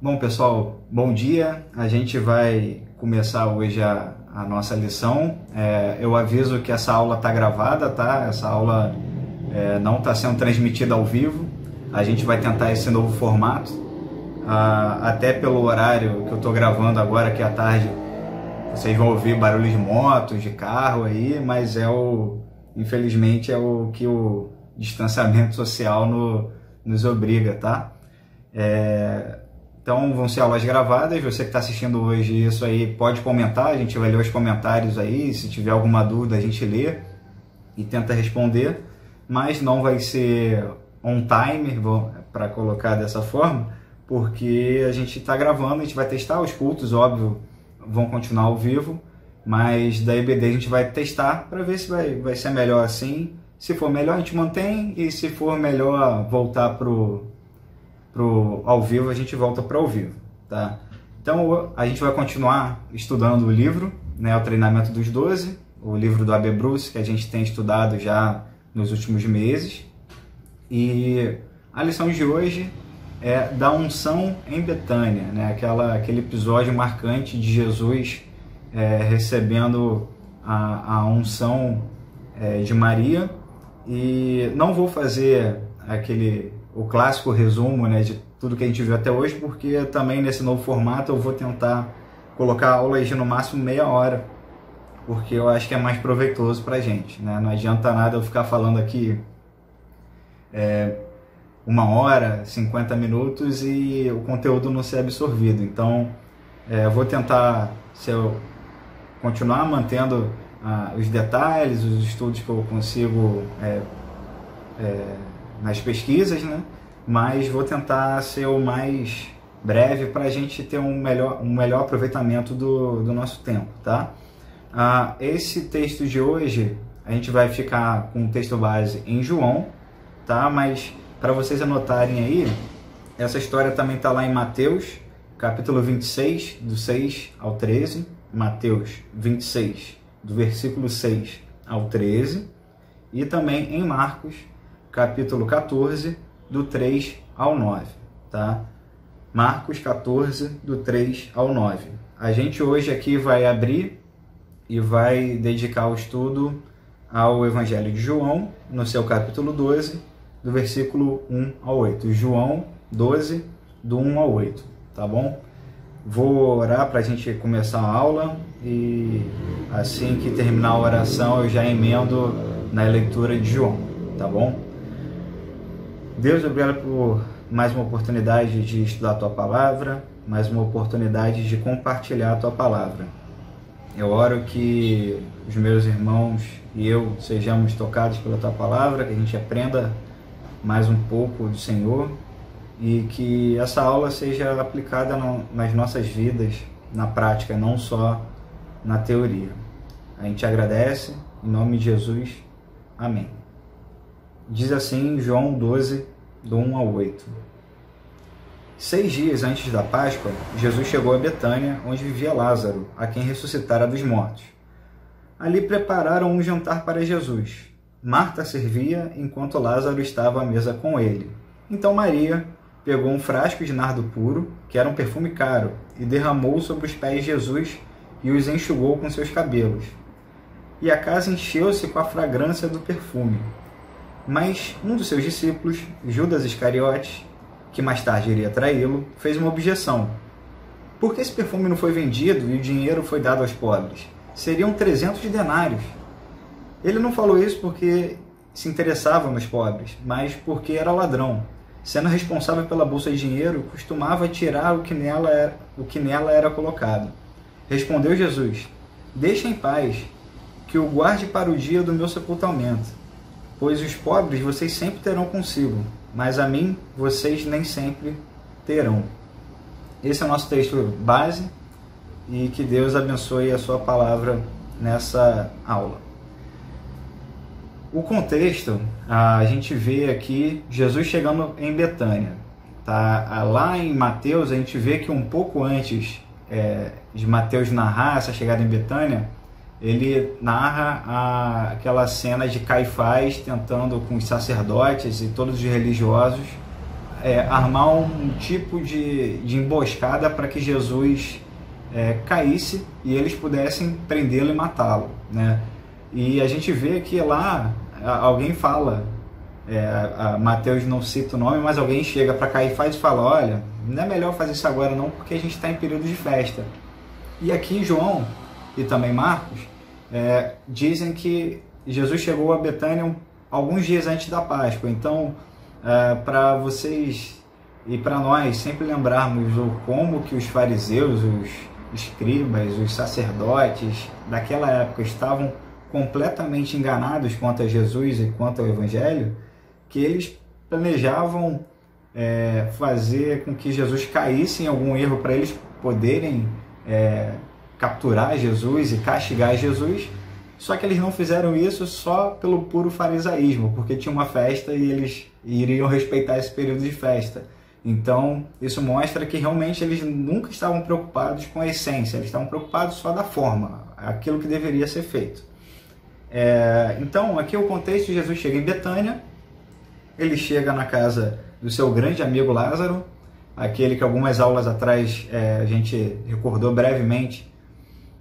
Bom, pessoal, bom dia. A gente vai começar hoje a nossa lição. Eu aviso que essa aula está gravada, tá? Essa aula não está sendo transmitida ao vivo. A gente vai tentar esse novo formato. Até pelo horário que eu estou gravando agora, que é à tarde, vocês vão ouvir barulhos de motos, de carro aí, mas infelizmente é o que o distanciamento social nos obriga, tá? Então vão ser aulas gravadas. Você que está assistindo hoje isso aí pode comentar, a gente vai ler os comentários aí, se tiver alguma dúvida a gente lê e tenta responder, mas não vai ser on timer, para colocar dessa forma, porque a gente está gravando, a gente vai testar os cultos, óbvio, vão continuar ao vivo, mas da EBD a gente vai testar para ver se vai ser melhor assim. Se for melhor a gente mantém, e se for melhor voltar ao vivo, a gente volta para ao vivo, tá? Então a gente vai continuar estudando o livro, né, o Treinamento dos 12, o livro do A.B. Bruce, que a gente tem estudado já nos últimos meses. E a lição de hoje é da unção em Betânia, né, aquele episódio marcante de Jesus recebendo a unção de Maria. E não vou fazer o clássico resumo, né, de tudo que a gente viu até hoje, porque também nesse novo formato eu vou tentar colocar aulas de no máximo meia hora, porque eu acho que é mais proveitoso para a gente, né? Não adianta nada eu ficar falando aqui 1 hora, 50 minutos e o conteúdo não ser absorvido. Então eu vou tentar continuar mantendo os detalhes, os estudos que eu consigo nas pesquisas, né? Mas vou tentar ser o mais breve para a gente ter um melhor aproveitamento do nosso tempo, tá? Esse texto de hoje, a gente vai ficar com o texto base em João, tá? Mas para vocês anotarem aí, essa história também está lá em Mateus, capítulo 26, do 6 ao 13, Mateus 26, do versículo 6 ao 13, e também em Marcos, capítulo 14, do 3 ao 9, tá? Marcos 14, do 3 ao 9. A gente hoje aqui vai abrir e vai dedicar o estudo ao Evangelho de João, no seu capítulo 12, do versículo 1 ao 8. João 12, do 1 ao 8, tá bom? Vou orar para a gente começar a aula e assim que terminar a oração eu já emendo na leitura de João, tá bom? Deus, obrigado por mais uma oportunidade de estudar a Tua Palavra, mais uma oportunidade de compartilhar a Tua Palavra. Eu oro que os meus irmãos e eu sejamos tocados pela Tua Palavra, que a gente aprenda mais um pouco do Senhor e que essa aula seja aplicada nas nossas vidas, na prática, não só na teoria. A gente agradece, em nome de Jesus, amém. Diz assim João 12, do 1 ao 8. 6 dias antes da Páscoa, Jesus chegou a Betânia, onde vivia Lázaro, a quem ressuscitara dos mortos. Ali prepararam um jantar para Jesus. Marta servia, enquanto Lázaro estava à mesa com ele. Então Maria pegou um frasco de nardo puro, que era um perfume caro, e derramou sobre os pés de Jesus e os enxugou com seus cabelos. E a casa encheu-se com a fragrância do perfume. Mas um dos seus discípulos, Judas Iscariotes, que mais tarde iria traí-lo, fez uma objeção. Por que esse perfume não foi vendido e o dinheiro foi dado aos pobres? Seriam 300 denários. Ele não falou isso porque se interessava nos pobres, mas porque era ladrão. Sendo responsável pela bolsa de dinheiro, costumava tirar o que nela era colocado. Respondeu Jesus: deixa em paz, que o guarde para o dia do meu sepultamento. Pois os pobres vocês sempre terão consigo, mas a mim vocês nem sempre terão. Esse é o nosso texto base e que Deus abençoe a sua palavra nessa aula. O contexto, a gente vê aqui Jesus chegando em Betânia. Tá? Lá em Mateus, a gente vê que um pouco antes de Mateus narrar essa chegada em Betânia, ele narra aquela cena de Caifás tentando com os sacerdotes e todos os religiosos armar um tipo de emboscada para que Jesus caísse e eles pudessem prendê-lo e matá-lo, né? E a gente vê que lá alguém fala, Mateus não cita o nome, mas alguém chega para Caifás e fala: olha, não é melhor fazer isso agora não, porque a gente está em período de festa. E aqui João e também Marcos dizem que Jesus chegou a Betânia alguns dias antes da Páscoa. Então, para vocês e para nós sempre lembrarmos como que os fariseus, os escribas, os sacerdotes daquela época estavam completamente enganados quanto a Jesus e quanto ao Evangelho, que eles planejavam fazer com que Jesus caísse em algum erro para eles poderem capturar Jesus e castigar Jesus. Só que eles não fizeram isso só pelo puro farisaísmo, porque tinha uma festa e eles iriam respeitar esse período de festa. Então, isso mostra que realmente eles nunca estavam preocupados com a essência, eles estavam preocupados só da forma, aquilo que deveria ser feito. Então, aqui o contexto: Jesus chega em Betânia, ele chega na casa do seu grande amigo Lázaro, aquele que algumas aulas atrás a gente recordou brevemente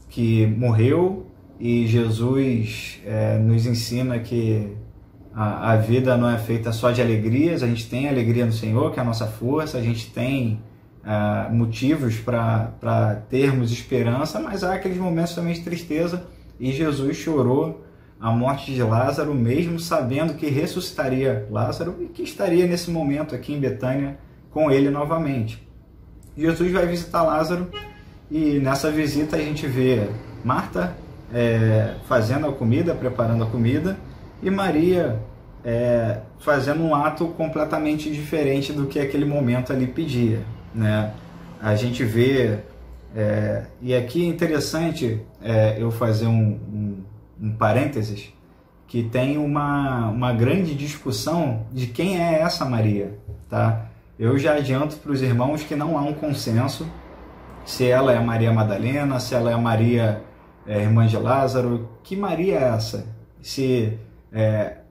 que morreu, e Jesus nos ensina que a vida não é feita só de alegrias, a gente tem alegria no Senhor, que é a nossa força, a gente tem motivos para termos esperança, mas há aqueles momentos também de tristeza, e Jesus chorou a morte de Lázaro, mesmo sabendo que ressuscitaria Lázaro e que estaria nesse momento aqui em Betânia com ele novamente. Jesus vai visitar Lázaro, e nessa visita a gente vê Marta fazendo a comida, preparando a comida, e Maria fazendo um ato completamente diferente do que aquele momento ali pedia, né? A gente vê, e aqui é interessante eu fazer um parênteses, que tem uma grande discussão de quem é essa Maria, tá? Eu já adianto para os irmãos que não há um consenso se ela é Maria Madalena, se ela é Maria irmã de Lázaro. Que Maria é essa? Se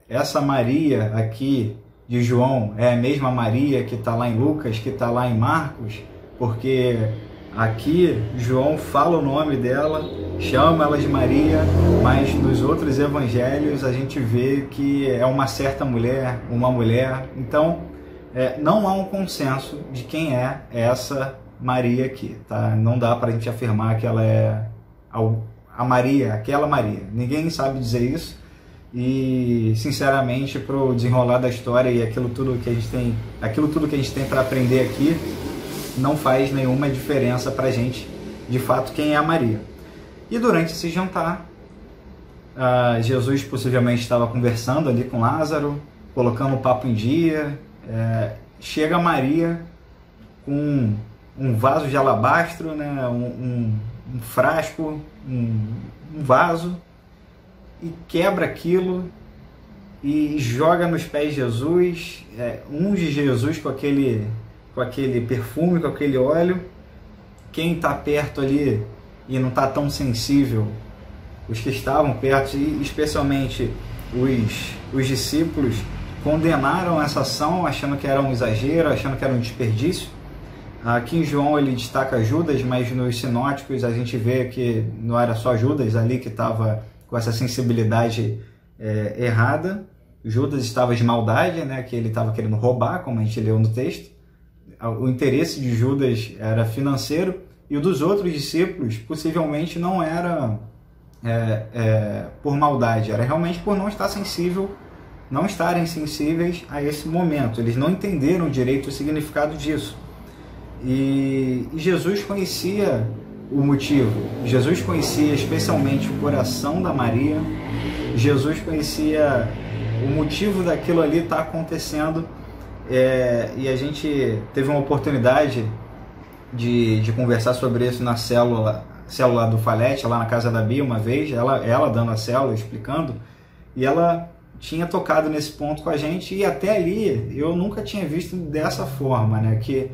essa Maria aqui de João é a mesma Maria que está lá em Lucas, que está lá em Marcos, porque aqui João fala o nome dela, chama ela de Maria, mas nos outros evangelhos a gente vê que é uma certa mulher, uma mulher. Então não há um consenso de quem é essa Maria aqui, tá? Não dá para a gente afirmar que ela é a Maria, aquela Maria. Ninguém sabe dizer isso, e sinceramente, para o desenrolar da história e aquilo tudo que a gente tem para aprender aqui, não faz nenhuma diferença para a gente, de fato, quem é a Maria. E durante esse jantar, Jesus possivelmente estava conversando ali com Lázaro, colocando o papo em dia. Chega Maria com um vaso de alabastro, né? um frasco, um vaso, e quebra aquilo e joga nos pés de Jesus, unge Jesus com aquele perfume, com aquele óleo. Quem está perto ali e não está tão sensível, os que estavam perto, e especialmente os discípulos, condenaram essa ação, achando que era um exagero, achando que era um desperdício. Aqui em João ele destaca Judas, mas nos sinóticos a gente vê que não era só Judas ali que estava com essa sensibilidade errada. Judas estava de maldade, né, que ele estava querendo roubar, como a gente leu no texto. O interesse de Judas era financeiro, e o dos outros discípulos possivelmente não era por maldade, era realmente por não estarem sensíveis a esse momento. Eles não entenderam direito o significado disso. E Jesus conhecia o motivo, Jesus conhecia especialmente o coração da Maria, Jesus conhecia o motivo daquilo ali estar acontecendo, e a gente teve uma oportunidade de conversar sobre isso na célula do Falete, lá na casa da Bia uma vez, ela dando a célula, explicando, e ela tinha tocado nesse ponto com a gente, e até ali eu nunca tinha visto dessa forma, né? Que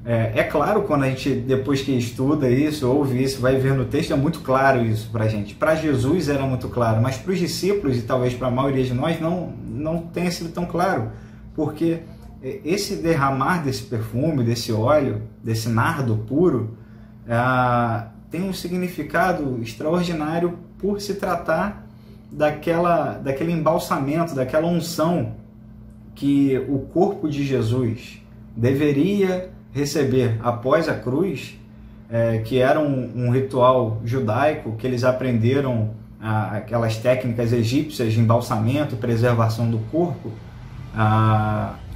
é claro, quando a gente, depois que estuda isso, ouve isso, vai ver no texto, é muito claro isso pra gente. Para Jesus era muito claro, mas para os discípulos, e talvez para a maioria de nós, não tenha sido tão claro, porque esse derramar desse perfume, desse óleo, desse nardo puro, tem um significado extraordinário por se tratar daquele embalsamento, daquela unção que o corpo de Jesus deveria receber após a cruz, que era um ritual judaico que eles aprenderam, aquelas técnicas egípcias de embalsamento e preservação do corpo.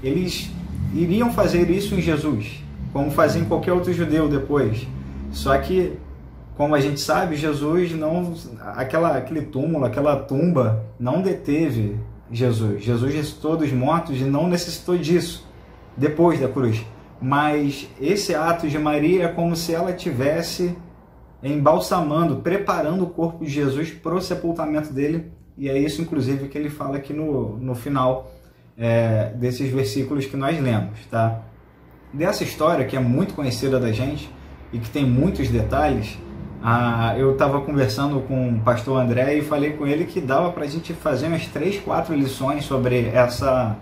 Eles iriam fazer isso em Jesus, como fazia em qualquer outro judeu depois. Só que, como a gente sabe, Jesus não, aquele túmulo, aquela tumba não deteve Jesus. Jesus ressuscitou dos mortos e não necessitou disso depois da cruz. Mas esse ato de Maria é como se ela tivesse embalsamando, preparando o corpo de Jesus para o sepultamento dele. E é isso, inclusive, que ele fala aqui no final desses versículos que nós lemos, tá? Dessa história, que é muito conhecida da gente e que tem muitos detalhes, eu estava conversando com o pastor André e falei com ele que dava para a gente fazer umas 3, 4 lições sobre essa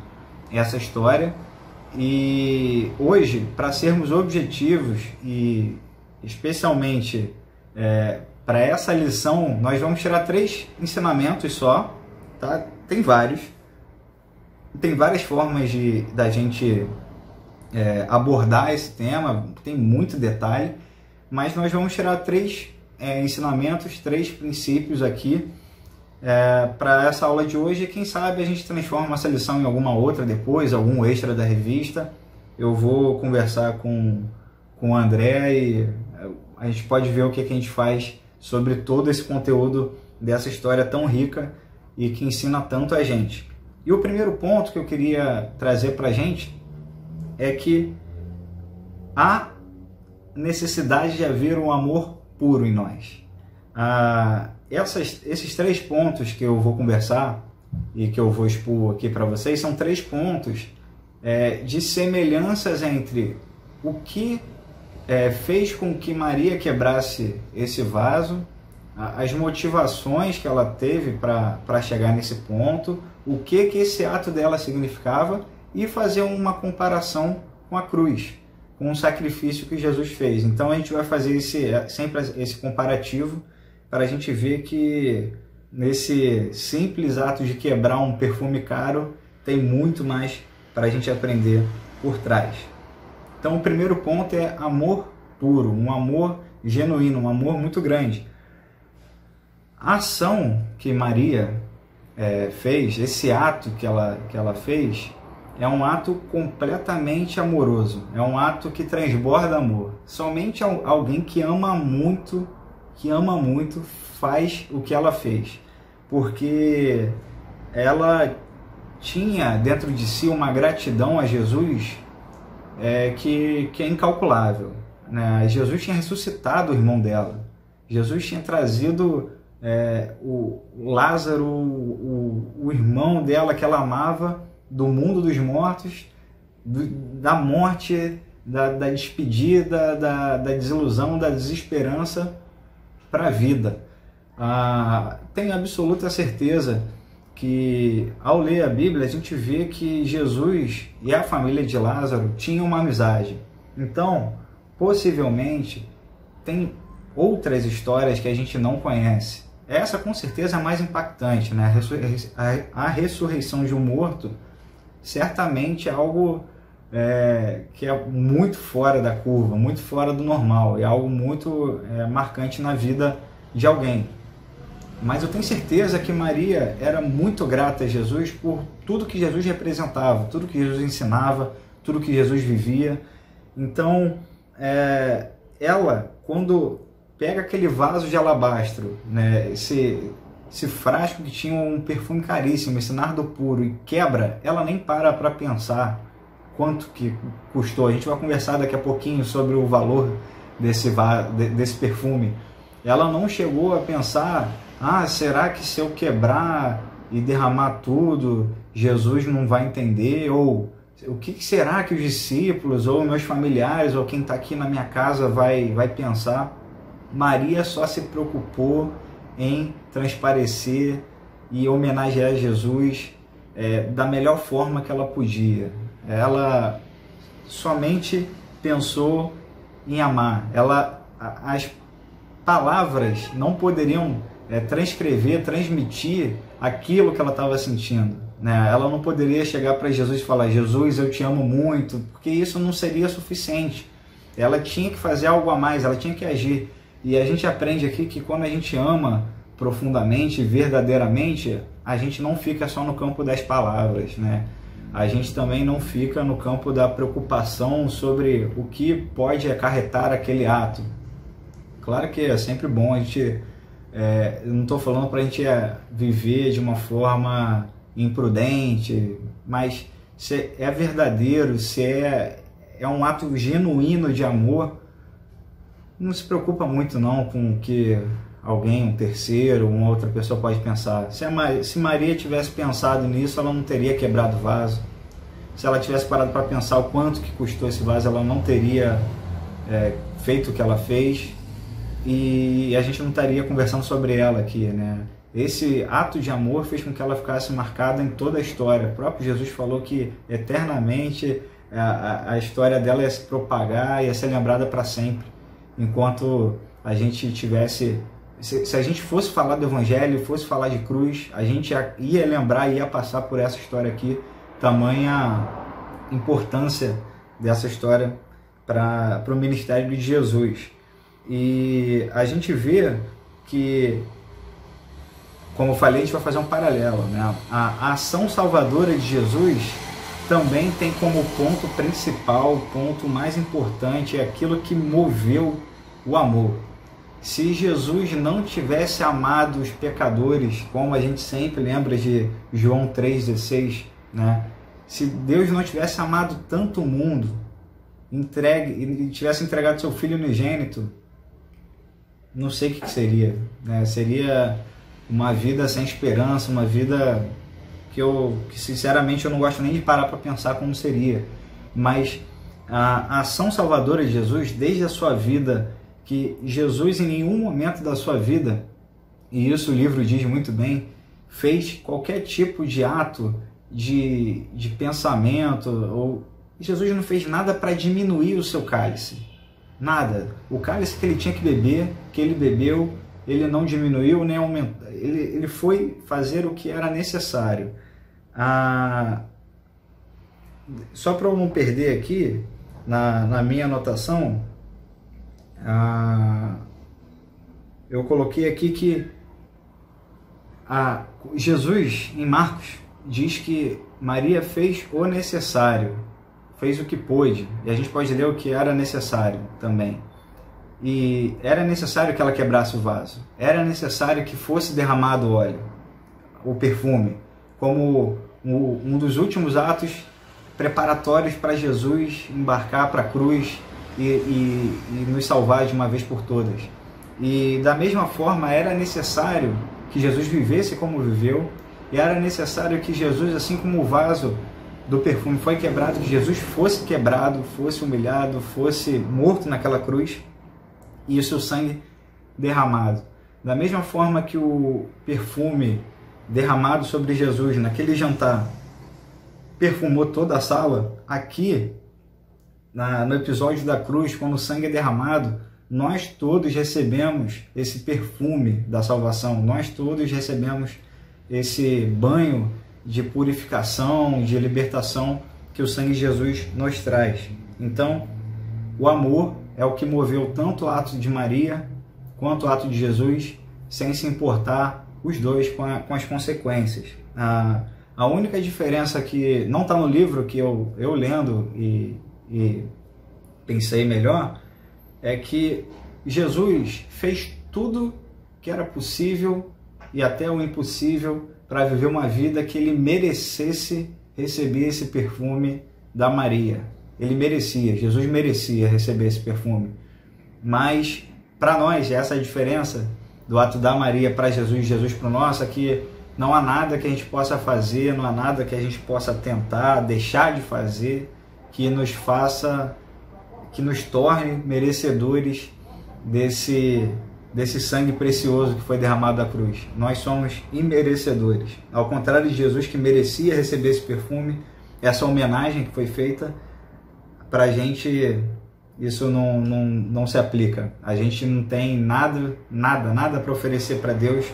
história. E hoje, para sermos objetivos e especialmente para essa lição, nós vamos tirar 3 ensinamentos só, tá? Tem várias formas da gente abordar esse tema, tem muito detalhe, mas nós vamos tirar 3 ensinamentos, 3 princípios aqui para essa aula de hoje. E quem sabe a gente transforma essa lição em alguma outra depois, algum extra da revista. Eu vou conversar com o André e a gente pode ver o que a gente faz sobre todo esse conteúdo dessa história tão rica e que ensina tanto a gente. E o primeiro ponto que eu queria trazer para a gente é que há necessidade de haver um amor puro em nós. Esses 3 pontos que eu vou conversar e que eu vou expor aqui para vocês são 3 pontos de semelhanças entre o que fez com que Maria quebrasse esse vaso, as motivações que ela teve para chegar nesse ponto, o que esse ato dela significava, e fazer uma comparação com a cruz, com o sacrifício que Jesus fez. Então a gente vai fazer sempre esse comparativo para a gente ver que nesse simples ato de quebrar um perfume caro tem muito mais para a gente aprender por trás. Então o primeiro ponto é amor puro, um amor genuíno, um amor muito grande. A ação que Maria fez, esse ato que ela fez, é um ato completamente amoroso, é um ato que transborda amor. Somente alguém que ama muito faz o que ela fez, porque ela tinha dentro de si uma gratidão a Jesus que é incalculável, né? Jesus tinha ressuscitado o irmão dela, Jesus tinha trazido o Lázaro, o irmão dela que ela amava, do mundo dos mortos, da morte, da despedida, da desilusão, da desesperança para a vida. Tenho absoluta certeza que ao ler a Bíblia a gente vê que Jesus e a família de Lázaro tinham uma amizade. Então, possivelmente, tem outras histórias que a gente não conhece. Essa com certeza é a mais impactante, né? A ressurreição de um morto certamente é algo que é muito fora da curva, muito fora do normal, é algo muito marcante na vida de alguém. Mas eu tenho certeza que Maria era muito grata a Jesus por tudo que Jesus representava, tudo que Jesus ensinava, tudo que Jesus vivia. Então, ela, quando pega aquele vaso de alabastro, né, esse frasco que tinha um perfume caríssimo, esse nardo puro, e quebra, ela nem para pensar quanto que custou. A gente vai conversar daqui a pouquinho sobre o valor desse perfume. Ela não chegou a pensar, será que se eu quebrar e derramar tudo, Jesus não vai entender? Ou o que será que os discípulos, ou meus familiares, ou quem está aqui na minha casa vai pensar? Maria só se preocupou em transparecer e homenagear Jesus da melhor forma que ela podia. ela somente pensou em amar. As palavras não poderiam transmitir aquilo que ela estava sentindo, né? Ela não poderia chegar para Jesus e falar: Jesus, eu te amo muito, porque isso não seria suficiente. Ela tinha que fazer algo a mais, ela tinha que agir. E a gente aprende aqui que quando a gente ama profundamente, verdadeiramente, a gente não fica só no campo das palavras, né? A gente também não fica no campo da preocupação sobre o que pode acarretar aquele ato. Claro que é sempre bom a gente... eu não estou falando para a gente viver de uma forma imprudente, mas se é verdadeiro, se é um ato genuíno de amor, não se preocupa muito não com o que alguém, um terceiro, uma outra pessoa pode pensar. Se Maria tivesse pensado nisso, ela não teria quebrado o vaso. Se ela tivesse parado para pensar o quanto que custou esse vaso, ela não teria feito o que ela fez, e a gente não estaria conversando sobre ela aqui, né? Esse ato de amor fez com que ela ficasse marcada em toda a história. O próprio Jesus falou que eternamente a história dela ia se propagar, ia ser lembrada para sempre, enquanto a gente tivesse... Se a gente fosse falar do Evangelho, fosse falar de cruz, a gente ia lembrar, ia passar por essa história aqui, tamanha importância dessa história para o ministério de Jesus. E a gente vê que, como eu falei, a gente vai fazer um paralelo, né? A ação salvadora de Jesus também tem como ponto principal, o ponto mais importante, é aquilo que moveu o amor. Se Jesus não tivesse amado os pecadores, como a gente sempre lembra de João 3,16, né? Se Deus não tivesse amado tanto o mundo, e tivesse entregado seu Filho unigênito, não sei o que seria, né? Seria uma vida sem esperança, uma vida que sinceramente eu não gosto nem de parar para pensar como seria. Mas a ação salvadora de Jesus, desde a sua vida, que Jesus em nenhum momento da sua vida, e isso o livro diz muito bem, fez qualquer tipo de ato de pensamento, Jesus não fez nada para diminuir o seu cálice, nada. O cálice que ele tinha que beber, que ele bebeu, ele não diminuiu nem aumentou, ele foi fazer o que era necessário. Só para eu não perder aqui, na minha anotação, eu coloquei aqui que Jesus, em Marcos, diz que Maria fez o necessário, fez o que pôde, e a gente pode ler o que era necessário também. E era necessário que ela quebrasse o vaso, era necessário que fosse derramado o óleo, o perfume, como um dos últimos atos preparatórios para Jesus embarcar para a cruz e nos salvar de uma vez por todas. E da mesma forma era necessário que Jesus vivesse como viveu, e era necessário que Jesus, assim como o vaso do perfume foi quebrado, que Jesus fosse quebrado, fosse humilhado, fosse morto naquela cruz, e o seu sangue derramado. Da mesma forma que o perfume derramado sobre Jesus naquele jantar perfumou toda a sala, aqui no episódio da cruz, quando o sangue é derramado, nós todos recebemos esse perfume da salvação, nós todos recebemos esse banho de purificação, de libertação que o sangue de Jesus nos traz. Então, o amor é o que moveu tanto o ato de Maria quanto o ato de Jesus, sem se importar os dois com as consequências. A única diferença que não está no livro, que eu lendo e pensei melhor, é que Jesus fez tudo que era possível e até o impossível para viver uma vida que ele merecesse receber esse perfume da Maria. Ele merecia, Jesus merecia receber esse perfume. Mas para nós, essa é a diferença do ato da Maria para Jesus, Jesus para nós, é que não há nada que a gente possa fazer, não há nada que a gente possa tentar, deixar de fazer, que nos faça, que nos torne merecedores desse sangue precioso que foi derramado da cruz. Nós somos imerecedores. Ao contrário de Jesus, que merecia receber esse perfume, essa homenagem que foi feita, para a gente isso não se aplica. A gente não tem nada para oferecer para Deus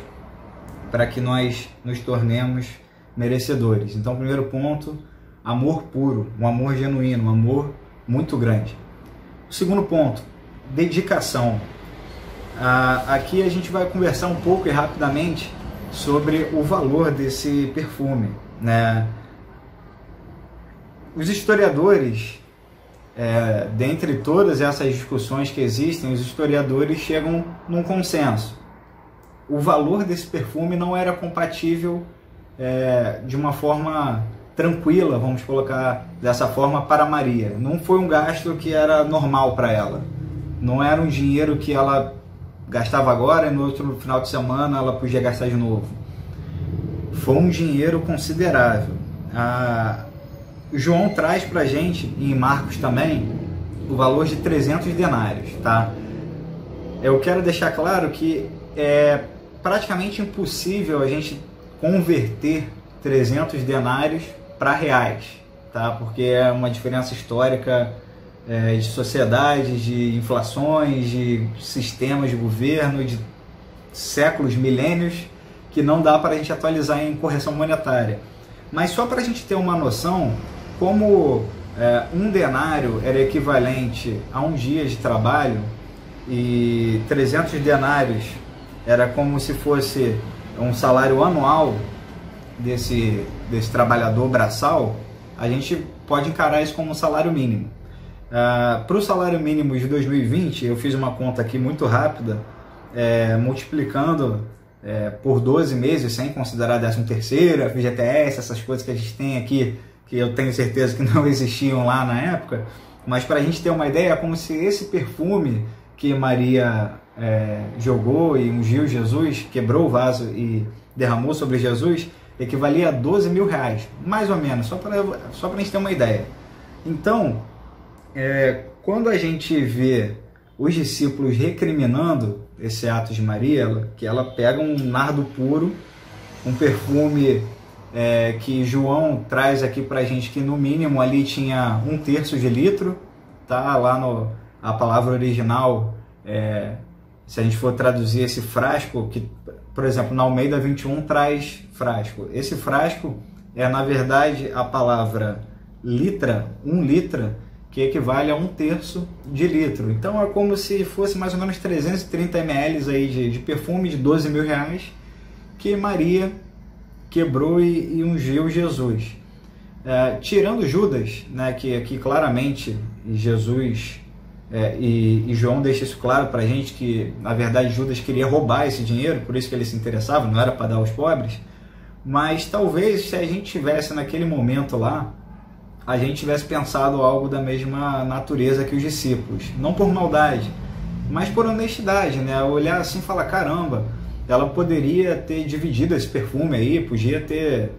para que nós nos tornemos merecedores. Então, primeiro ponto, amor puro, um amor genuíno, um amor muito grande. O segundo ponto, dedicação. Aqui a gente vai conversar um pouco e rapidamente sobre o valor desse perfume, né? Os historiadores, dentre todas essas discussões que existem, os historiadores chegam num consenso. O valor desse perfume não era compatível de uma forma tranquila, vamos colocar dessa forma, para Maria. Não foi um gasto que era normal para ela. Não era um dinheiro que ela gastava agora e no outro final de semana ela podia gastar de novo. Foi um dinheiro considerável. João traz para a gente, e em Marcos também, o valor de 300 denários. Tá? Eu quero deixar claro que é praticamente impossível a gente converter 300 denários para reais, tá? Porque é uma diferença histórica de sociedade, de inflações, de sistemas de governo, de séculos, milênios, que não dá para a gente atualizar em correção monetária. Mas só para a gente ter uma noção, como um denário era equivalente a um dia de trabalho e 300 denários era como se fosse um salário anual desse trabalhador braçal, a gente pode encarar isso como um salário mínimo. Para o salário mínimo de 2020, eu fiz uma conta aqui muito rápida, multiplicando por 12 meses, sem considerar 13º, FGTS, essas coisas que a gente tem aqui, que eu tenho certeza que não existiam lá na época, mas para a gente ter uma ideia, é como se esse perfume que Maria jogou e ungiu Jesus, quebrou o vaso e derramou sobre Jesus, equivalia a 12 mil reais, mais ou menos, só para a gente ter uma ideia. Então, quando a gente vê os discípulos recriminando esse ato de Maria, que ela pega um nardo puro, um perfume que João traz aqui para a gente, que no mínimo ali tinha 1/3 de litro, tá? Lá a palavra original, se a gente for traduzir esse frasco, que por exemplo na Almeida 21 traz frasco, esse frasco na verdade a palavra litra, 1 litra, que equivale a 1/3 de litro. Então é como se fosse mais ou menos 330 ml aí de perfume de 12 mil reais que Maria quebrou e ungiu Jesus. Tirando Judas, né, que aqui claramente Jesus e João deixa isso claro para a gente, que na verdade Judas queria roubar esse dinheiro, por isso que ele se interessava, não era para dar aos pobres. Mas talvez se a gente tivesse naquele momento lá, a gente tivesse pensado algo da mesma natureza que os discípulos, não por maldade, mas por honestidade, né? Olhar assim e falar, caramba, ela poderia ter dividido esse perfume aí, podia ter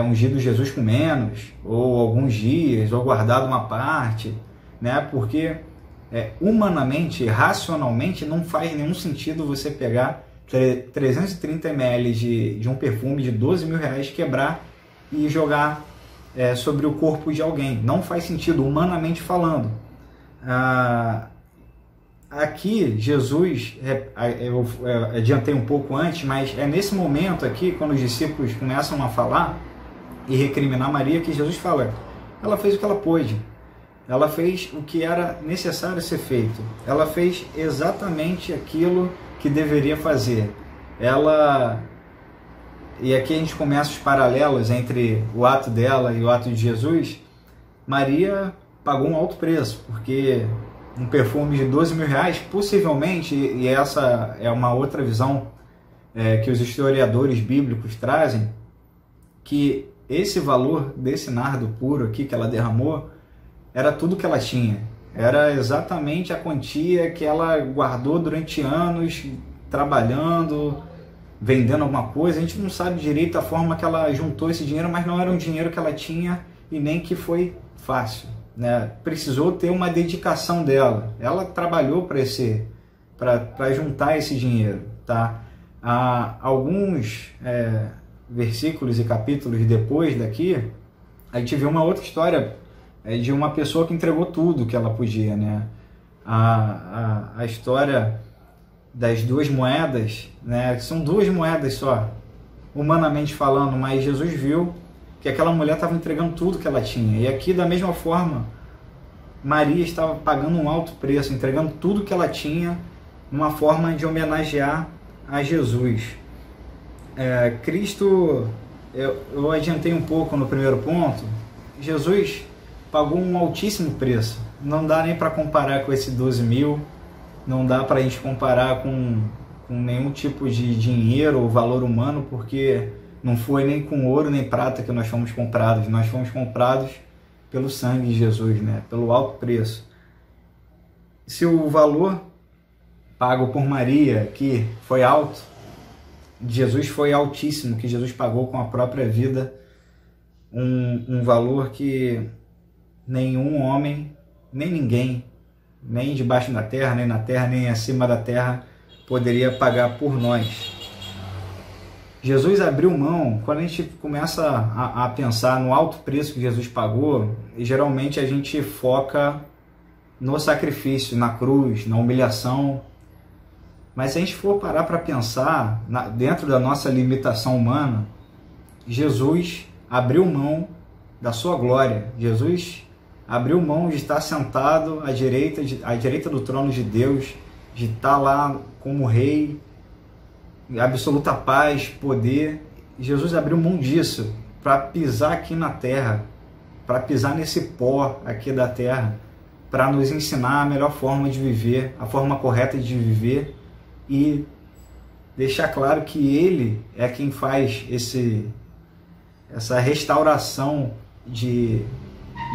ungido Jesus com menos, ou alguns dias, ou guardado uma parte, né? Porque humanamente, racionalmente, não faz nenhum sentido você pegar 330 ml de um perfume de 12 mil reais, quebrar e jogar sobre o corpo de alguém. Não faz sentido, humanamente falando. Aqui, Jesus, eu adiantei um pouco antes, mas é nesse momento aqui, quando os discípulos começam a falar e recriminar Maria, que Jesus fala, ela fez o que ela pôde. Ela fez o que era necessário ser feito. Ela fez exatamente aquilo que deveria fazer. E aqui a gente começa os paralelos entre o ato dela e o ato de Jesus. Maria pagou um alto preço, porque um perfume de 12 mil reais, possivelmente, e essa é uma outra visão que os historiadores bíblicos trazem, que esse valor desse nardo puro aqui que ela derramou era tudo que ela tinha. Era exatamente a quantia que ela guardou durante anos, trabalhando, vendendo alguma coisa. A gente não sabe direito a forma que ela juntou esse dinheiro, mas não era um dinheiro que ela tinha e nem que foi fácil, né? Precisou ter uma dedicação dela. Ela trabalhou para juntar esse dinheiro, tá? Alguns versículos e capítulos depois daqui, A gente vê uma outra história de uma pessoa que entregou tudo que ela podia, né? A história das 2 moedas, né? São 2 moedas só, humanamente falando, mas Jesus viu que aquela mulher estava entregando tudo que ela tinha. E aqui, da mesma forma, Maria estava pagando um alto preço, entregando tudo que ela tinha, uma forma de homenagear a Jesus. Cristo, eu adiantei um pouco no primeiro ponto, Jesus pagou um altíssimo preço. Não dá nem para comparar com esse 12 mil, não dá para a gente comparar com nenhum tipo de dinheiro ou valor humano, porque não foi nem com ouro nem prata que nós fomos comprados pelo sangue de Jesus, né? Pelo alto preço. Se o valor pago por Maria, que foi alto, Jesus foi altíssimo, que Jesus pagou com a própria vida, um valor que nenhum homem, nem ninguém, nem debaixo da terra, nem na terra, nem acima da terra, poderia pagar por nós. Jesus abriu mão. Quando a gente começa a pensar no alto preço que Jesus pagou, geralmente a gente foca no sacrifício, na cruz, na humilhação. Mas se a gente for parar para pensar, dentro da nossa limitação humana, Jesus abriu mão da sua glória. Jesus abriu mão de estar sentado à direita do trono de Deus, de estar lá como rei, absoluta paz, poder. Jesus abriu mão disso para pisar aqui na terra, para pisar nesse pó aqui da terra, para nos ensinar a melhor forma de viver, a forma correta de viver, e deixar claro que Ele é quem faz essa restauração de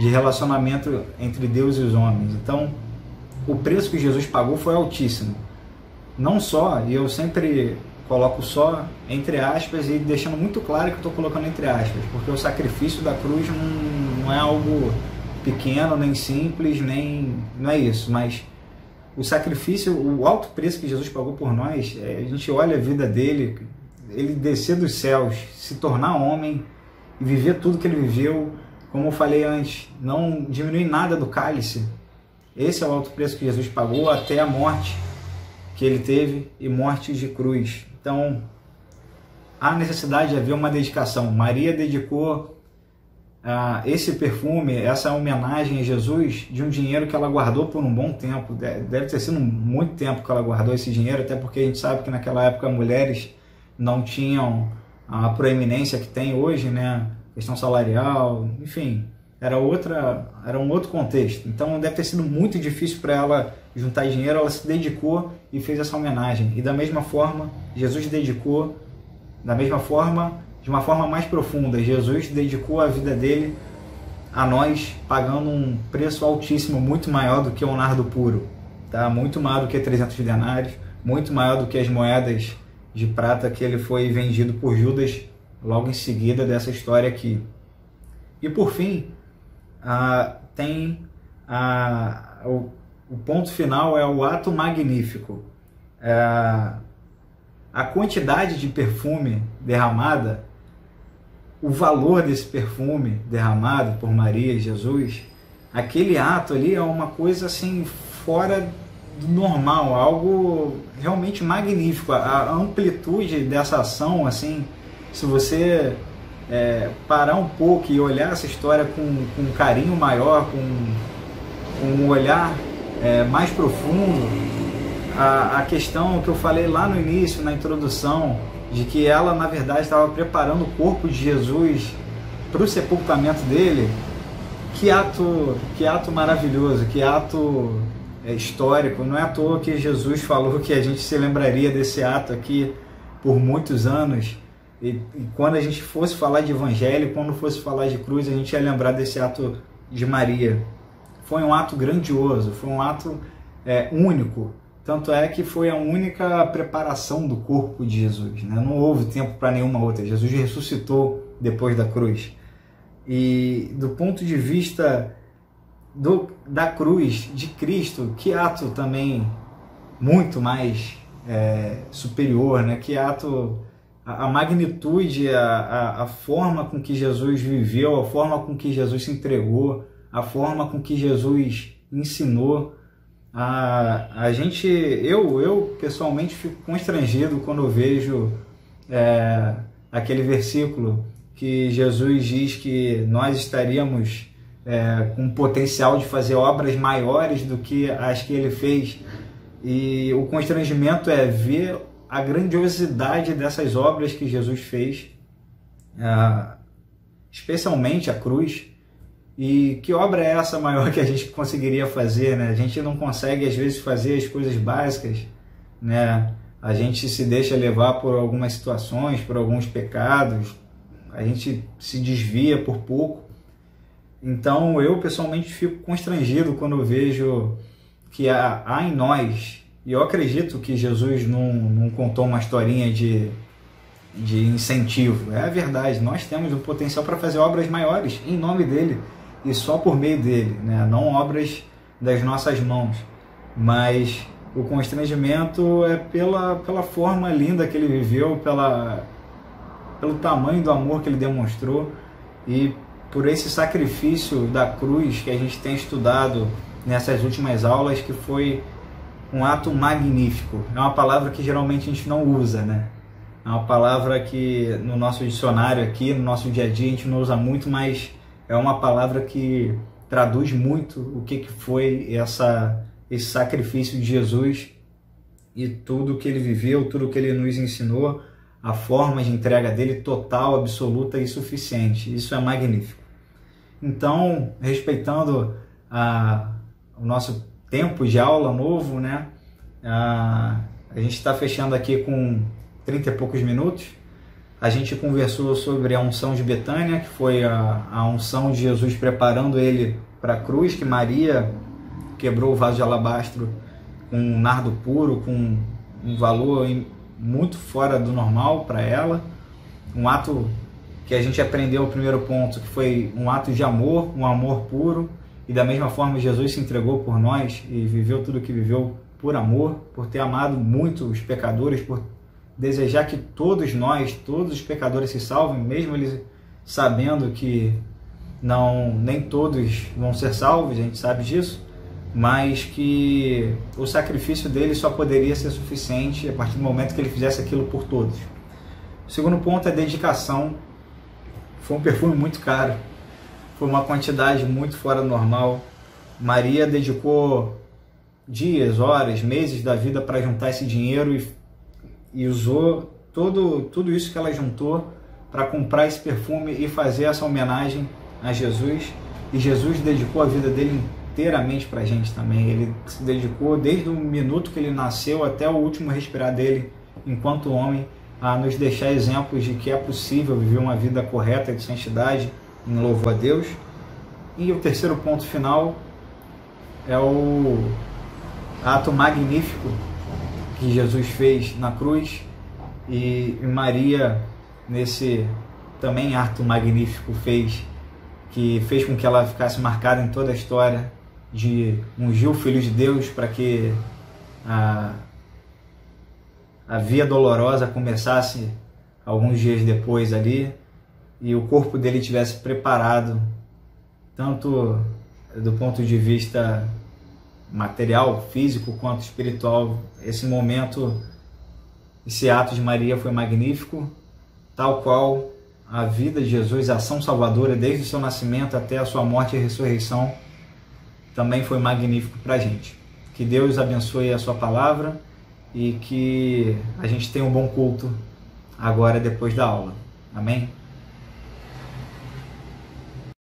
relacionamento entre Deus e os homens. Então, o preço que Jesus pagou foi altíssimo. Não só, e eu sempre coloco só entre aspas e deixando muito claro que eu estou colocando entre aspas, porque o sacrifício da cruz não é algo pequeno, nem simples, não é isso, mas o sacrifício, o alto preço que Jesus pagou por nós, a gente olha a vida dele, ele descer dos céus, se tornar homem e viver tudo que ele viveu, como eu falei antes, não diminui nada do cálice. Esse é o alto preço que Jesus pagou, até a morte que ele teve, e morte de cruz. Então, há necessidade de haver uma dedicação. Maria dedicou esse perfume, essa homenagem a Jesus, de um dinheiro que ela guardou por um bom tempo. Deve ter sido muito tempo que ela guardou esse dinheiro, até porque a gente sabe que naquela época mulheres não tinham a proeminência que tem hoje, né? Questão salarial, enfim, era um outro contexto. Então deve ter sido muito difícil para ela juntar dinheiro. Ela se dedicou e fez essa homenagem. E da mesma forma, Jesus dedicou, de uma forma mais profunda, Jesus dedicou a vida dele a nós, pagando um preço altíssimo, muito maior do que o nardo puro, tá? Muito maior do que 300 denários, muito maior do que as moedas de prata que ele foi vendido por Judas logo em seguida dessa história aqui. E por fim, tem o ponto final, é o ato magnífico. A quantidade de perfume derramada, o valor desse perfume derramado por Maria e Jesus, aquele ato ali é uma coisa assim fora do normal, algo realmente magnífico. A amplitude dessa ação, assim, se você parar um pouco e olhar essa história com um carinho maior, com um olhar mais profundo, a questão que eu falei lá no início, na introdução, de que ela na verdade estava preparando o corpo de Jesus para o sepultamento dele, que ato maravilhoso, que ato histórico. Não é à toa que Jesus falou que a gente se lembraria desse ato aqui por muitos anos, e quando a gente fosse falar de evangelho, quando fosse falar de cruz, a gente ia lembrar desse ato de Maria. Foi um ato grandioso, foi um ato único. Tanto é que foi a única preparação do corpo de Jesus, né? Não houve tempo para nenhuma outra. Jesus ressuscitou depois da cruz. E do ponto de vista da cruz de Cristo, que ato também muito mais superior, né? Que ato a magnitude, a forma com que Jesus viveu, a forma com que Jesus se entregou, a forma com que Jesus ensinou. Eu pessoalmente fico constrangido quando eu vejo aquele versículo que Jesus diz que nós estaríamos com potencial de fazer obras maiores do que as que ele fez, e o constrangimento é ver a grandiosidade dessas obras que Jesus fez, especialmente a cruz. E que obra é essa maior que a gente conseguiria fazer, né? A gente não consegue, às vezes, fazer as coisas básicas, né? A gente se deixa levar por algumas situações, por alguns pecados, a gente se desvia por pouco. Então, eu, pessoalmente, fico constrangido quando eu vejo que há em nós, e eu acredito que Jesus não contou uma historinha de incentivo. É a verdade, nós temos o potencial para fazer obras maiores em nome dele, e só por meio dele, né? Não obras das nossas mãos, mas o constrangimento é pela forma linda que ele viveu, pelo tamanho do amor que ele demonstrou, e por esse sacrifício da cruz que a gente tem estudado nessas últimas aulas, que foi um ato magnífico. É uma palavra que geralmente a gente não usa, né? É uma palavra que no nosso dicionário aqui, no nosso dia a dia, a gente não usa muito, mas é uma palavra que traduz muito o que foi esse sacrifício de Jesus e tudo que ele viveu, tudo que ele nos ensinou, a forma de entrega dele total, absoluta e suficiente. Isso é magnífico. Então, respeitando o nosso tempo de aula novo, né? A gente está fechando aqui com 30 e poucos minutos. A gente conversou sobre a unção de Betânia, que foi a unção de Jesus preparando ele para a cruz, que Maria quebrou o vaso de alabastro com um nardo puro, com um valor muito fora do normal para ela. Um ato que a gente aprendeu, o primeiro ponto, que foi um ato de amor, um amor puro, e da mesma forma Jesus se entregou por nós e viveu tudo o que viveu por amor, por ter amado muito os pecadores, por desejar que todos nós, todos os pecadores se salvem, mesmo eles sabendo que nem todos vão ser salvos, a gente sabe disso, mas que o sacrifício dele só poderia ser suficiente a partir do momento que ele fizesse aquilo por todos. O segundo ponto é dedicação. Foi um perfume muito caro, foi uma quantidade muito fora do normal. Maria dedicou dias, horas, meses da vida para juntar esse dinheiro e usou tudo isso que ela juntou para comprar esse perfume e fazer essa homenagem a Jesus. E Jesus dedicou a vida dele inteiramente para a gente também. Ele se dedicou desde o minuto que ele nasceu até o último respirar dele enquanto homem, a nos deixar exemplos de que é possível viver uma vida correta de santidade em louvor a Deus. E o terceiro ponto final é o ato magnífico que Jesus fez na cruz, e Maria, nesse também ato magnífico, fez com que ela ficasse marcada em toda a história, de ungir o Filho de Deus para que a via dolorosa começasse alguns dias depois ali, e o corpo dele tivesse preparado, tanto do ponto de vista material, físico, quanto espiritual. Esse momento, esse ato de Maria foi magnífico, tal qual a vida de Jesus, a ação salvadora desde o seu nascimento até a sua morte e ressurreição, também foi magnífico para a gente. Que Deus abençoe a sua palavra e que a gente tenha um bom culto agora depois da aula. Amém?